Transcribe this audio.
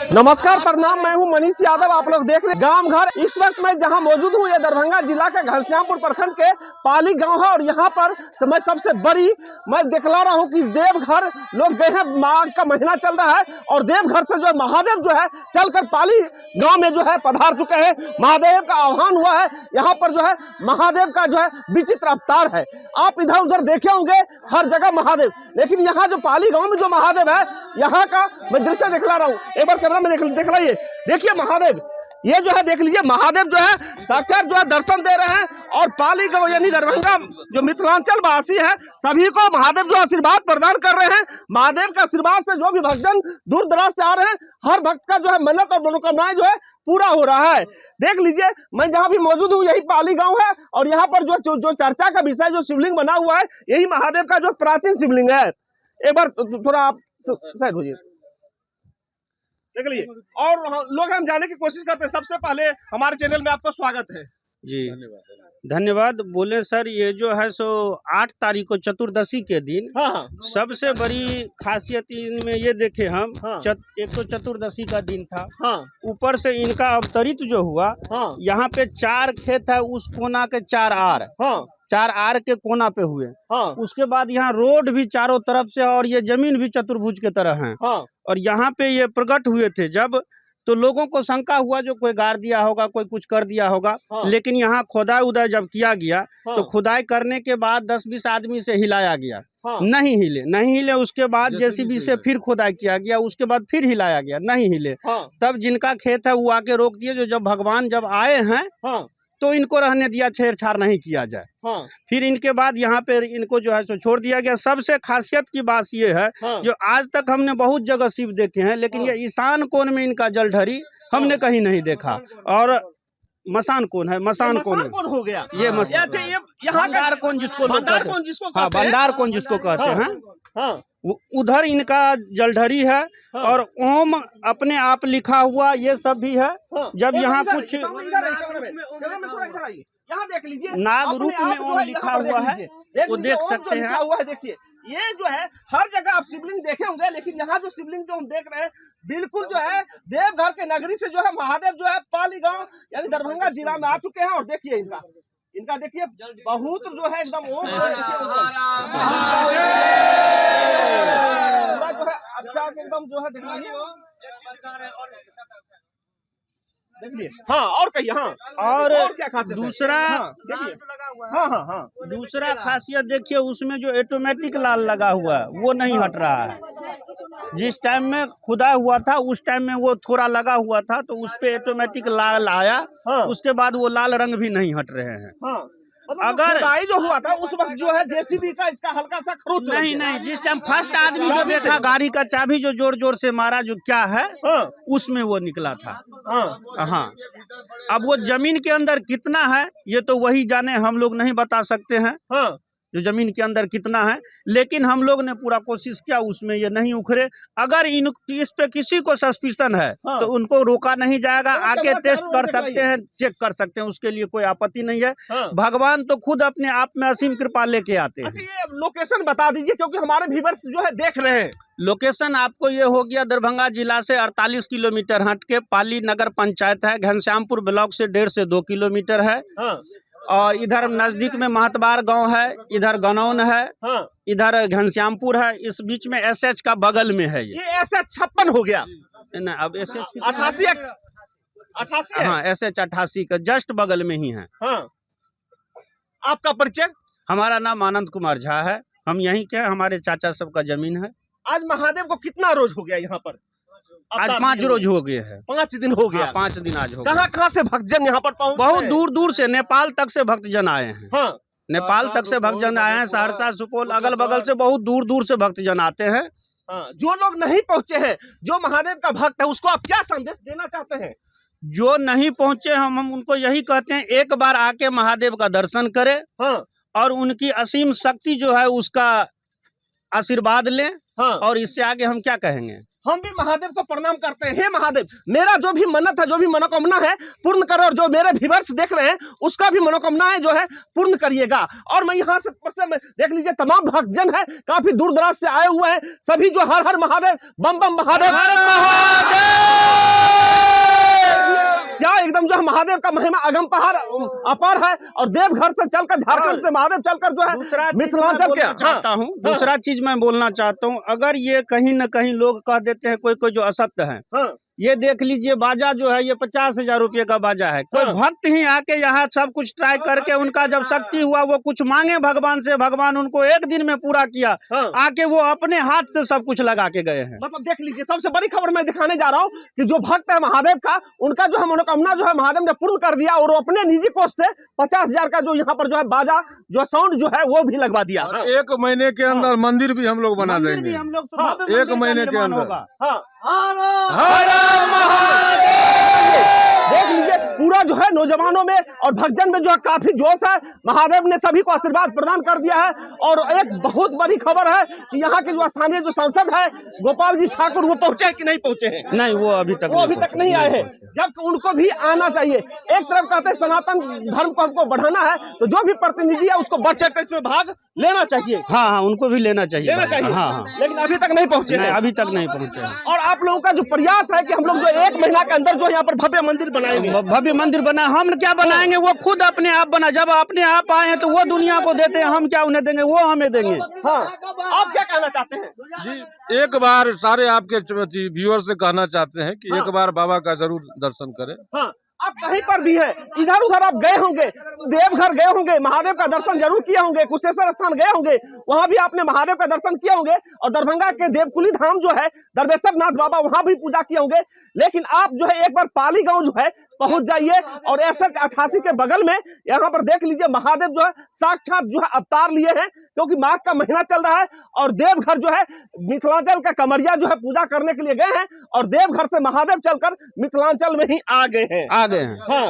नमस्कार प्रणाम, मैं हूं मनीष यादव। आप लोग देख रहे हैं गांव घर। इस वक्त मैं जहां मौजूद हूं, ये दरभंगा जिला के घनश्यामपुर प्रखंड के पाली गांव है और यहां पर मैं सबसे बड़ी मैं दिखला रहा हूं कि देवघर लोग गए हैं। माघ का महीना चल रहा है और देवघर से जो है महादेव जो है चलकर पाली गांव में जो है पधार चुके हैं। महादेव का आह्वान हुआ है। यहाँ पर जो है महादेव का जो है विचित्र अवतार है। आप इधर उधर देखे होंगे हर जगह महादेव, लेकिन यहाँ जो पाली गांव में जो महादेव है यहाँ का मैं दृश्य दिखला रहा हूँ। एक बार कैमरा में देख लाइए, देखिए महादेव ये जो है देख लीजिए। महादेव जो है साक्षात जो है दर्शन दे रहे हैं और पाली गांव यानी दरभंगा जो मिथिलांचल वासी है सभी को महादेव जो आशीर्वाद प्रदान कर रहे हैं। महादेव के आशीर्वाद से जो भी भक्तजन दूर दराज से आ रहे हैं, हर भक्त का जो है मन्नत और मनोकामनाएं जो है पूरा हो रहा है। देख लीजिए मैं जहां भी मौजूद हूं यही पाली गांव है और यहाँ पर जो चर्चा का विषय जो शिवलिंग बना हुआ है यही महादेव का जो प्राचीन शिवलिंग है। एक बार थोड़ा आप साइड होइए, देख लीजिए। और लोग हम जाने की कोशिश करते हैं। सबसे पहले हमारे चैनल में आपका स्वागत है जी। धन्यवाद। बोले सर, ये जो है सो 8 तारीख को चतुर्दशी के दिन सबसे बड़ी खासियत इनमें ये देखे हम। एक तो चतुर्दशी का दिन था, ऊपर से इनका अवतरित जो हुआ, यहाँ पे 4 खेत है, उस कोना के 4 आर के कोना पे हुए। उसके बाद यहाँ रोड भी चारों तरफ से और ये जमीन भी चतुर्भुज के तरह है। और यहाँ पे ये प्रकट हुए थे जब, तो लोगों को शंका हुआ जो कोई गाड़ दिया होगा, कोई कुछ कर दिया होगा। लेकिन यहाँ खुदाई उदाई जब किया गया तो खुदाई करने के बाद 10-20 आदमी से हिलाया गया, नहीं हिले। उसके बाद जेसीबी से फिर खुदाई किया गया, उसके बाद फिर हिलाया गया, नहीं हिले। तब जिनका खेत है वो आके रोक दिए, जो जब भगवान जब आए हैं तो इनको रहने दिया, छेड़छाड़ नहीं किया जाए। फिर इनके बाद यहाँ पे इनको जो है सो छोड़ दिया गया। सबसे खासियत की बात ये है, जो आज तक हमने बहुत जगह शिव देखे हैं, लेकिन ये ईशान कोण में इनका जलढरी हमने कहीं नहीं देखा। और मसान कौन है, मसान कौन हो गया ये भंडार कौन जिसको भंडार कौन जिसको कहते हैं, उधर इनका जलढरी है। और ओम अपने आप लिखा हुआ ये सब भी है। जब यहाँ कुछ देख लीजिए नाग रूप में ओम लिखा हुआ है, वो देख सकते हैं। देखिए ये जो है हर जगह आप शिवलिंग देखे होंगे, लेकिन यहाँ जो शिवलिंग जो हम देख रहे हैं बिल्कुल जो है देवघर के नगरी से जो है महादेव जो है पाली गांव यानी दरभंगा जिला में आ चुके हैं। और देखिए इनका देखिए बहुत जो है एकदम ओम जो है अच्छा एकदम जो है देखिए। और कहिए। और क्या खासियत? दूसरा देखिए दूसरा खासियत देखिए, उसमें जो ऑटोमेटिक लाल लगा हुआ है वो नहीं हट रहा है। जिस टाइम में खुदा हुआ था उस टाइम में वो थोड़ा लगा हुआ था, तो उस पे ऑटोमेटिक लाल आया। उसके बाद वो लाल रंग भी नहीं हट रहे हैं। अगर जो हुआ था उस वक्त जो है जेसीबी का इसका हल्का सा खरोच नहीं, जिस टाइम फर्स्ट आदमी जो देखा गाड़ी का चाबी जो जोर जोर से मारा, जो क्या है उसमें वो निकला था। अब वो जमीन के अंदर कितना है ये तो वही जाने, हम लोग नहीं बता सकते हैं जो जमीन के अंदर कितना है। लेकिन हम लोग ने पूरा कोशिश किया, उसमें ये नहीं उखड़े। अगर इस पे किसी को सस्पिशन है तो उनको रोका नहीं जाएगा, आके टेस्ट कर सकते हैं, चेक कर सकते हैं, उसके लिए कोई आपत्ति नहीं है। भगवान तो खुद अपने आप में असीम कृपा लेके आते हैं। अच्छा, ये लोकेशन बता दीजिए क्योंकि हमारे व्यूअर्स जो है देख रहे हैं। लोकेशन आपको ये हो गया, दरभंगा जिला से 48 किलोमीटर हट के पाली नगर पंचायत है। घनश्यामपुर ब्लॉक से 1.5 से 2 किलोमीटर है। और इधर नजदीक में महतबार गांव है, इधर गनौन है, इधर घनश्यामपुर है। इस बीच में एसएच का बगल में है। ये एसएच 56 हो गया ना, अब एसएच 88 एसएच 88 का जस्ट बगल में ही है। आपका परिचय? हमारा नाम आनंद कुमार झा है, हम यहीं के, हमारे चाचा सब का जमीन है। आज महादेव को कितना रोज हो गया यहाँ पर? आज 5 रोज हो गए हैं। 5 दिन हो गया। 5 दिन आज हो गया। कहाँ से भक्तजन यहाँ पर पहुँच? बहुत दूर दूर से, नेपाल तक से भक्तजन आए हैं। नेपाल तक से भक्तजन आए हैं, सहरसा, सुपौल, अगल बगल से बहुत दूर दूर से भक्तजन आते हैं। जो लोग नहीं पहुँचे हैं, जो महादेव का भक्त है, उसको आप क्या संदेश देना चाहते हैं? जो नहीं पहुँचे हम उनको यही कहते हैं, एक बार आके महादेव का दर्शन करें और उनकी असीम शक्ति जो है उसका आशीर्वाद लें। और इससे आगे हम क्या कहेंगे? हम भी महादेव को प्रणाम करते हैं। हे महादेव, मेरा जो भी मन्नत है, जो भी मनोकामना है पूर्ण करो, और जो मेरे व्यूअर्स देख रहे हैं उसका भी मनोकामनाएं जो है पूर्ण करिएगा। और मैं यहाँ से देख लीजिए तमाम भक्तजन है, काफी दूर दराज से आए हुए हैं, सभी जो हर हर महादेव, बम बम महादेव, हर महादेव। महादेव का महिमा अगमपार अपार है। और देवघर से चलकर झारखंड से महादेव चलकर जो है मिथिलांचल के चाहता हूँ, दूसरा चीज मैं बोलना चाहता हूँ, अगर ये कहीं न कहीं लोग कह देते हैं कोई कोई जो असत्य है, ये देख लीजिए बाजा जो है ये 50,000 रुपये का बाजा है। कोई भक्त ही आके यहाँ सब कुछ ट्राई करके उनका जब शक्ति हुआ वो कुछ मांगे भगवान से, भगवान उनको एक दिन में पूरा किया। आके वो अपने हाथ से सब कुछ लगा के गए हैं। मतलब देख लीजिए, सबसे बड़ी खबर मैं दिखाने जा रहा हूँ कि जो भक्त है महादेव का, उनका जो है मनोकामना जो है महादेव ने पूर्ण कर दिया और अपने निजी कोष से 50,000 का जो यहाँ पर जो है बाजा जो साउंड जो है वो भी लगवा दिया। 1 महीने के अंदर मंदिर भी हम लोग बना देंगे। हम लोग 1 महीने के अंदर। देख लीजिए, पूरा जो है नौजवानों में और भक्तजन में जो है काफी जोश है। महादेव ने सभी को आशीर्वाद प्रदान कर दिया है। और एक बहुत बड़ी खबर है कि यहाँ के जो स्थानीय जो सांसद है गोपाल जी ठाकुर, वो पहुंचे कि नहीं पहुंचे हैं? नहीं, वो अभी तक नहीं आए हैं, जब उनको भी आना चाहिए। एक तरफ कहते हैं सनातन धर्म को हमको बढ़ाना है, तो जो भी प्रतिनिधि है उसको बढ़ चढ़ कर इसमें भाग लेना चाहिए। हाँ, उनको भी लेना चाहिए। हाँ। लेकिन अभी तक नहीं पहुंचे। अभी तक नहीं पहुंचे। और आप लोगों का जो प्रयास है कि हम लोग जो 1 महीना के अंदर जो यहाँ पर भव्य मंदिर बनाएंगे। भव्य मंदिर बना, हम क्या बनाएंगे, वो खुद अपने आप बना। जब अपने आप आए हैं तो वो दुनिया को देते हैं, हम क्या उन्हें देंगे, वो हमें देंगे। हाँ, आप क्या कहना चाहते हैं? जी, एक बार सारे आपके व्यूअर से कहना चाहते हैं कि एक बार बाबा का जरूर दर्शन करें। हाँ, आप कहीं पर भी हैं, इधर उधर आप गए होंगे, देवघर गए होंगे, महादेव का दर्शन जरूर किए होंगे, कुशेश्वर स्थान गए होंगे, वहां भी आपने महादेव का दर्शन किए होंगे। और दरभंगा के देवकुली धाम जो है दरवेश्वर नाथ बाबा, वहां भी पूजा किए होंगे। लेकिन आप जो है एक बार पाली गांव जो है पहुंच जाइए और 88 के बगल में यहाँ पर देख लीजिए महादेव जो है साक्षात जो है अवतार लिए हैं, क्योंकि माघ का महीना चल रहा है। और देवघर जो है मिथिलांचल का कमरिया जो है पूजा करने के लिए गए हैं और देवघर से महादेव चलकर मिथिलांचल में ही आ गए हैं। हाँ।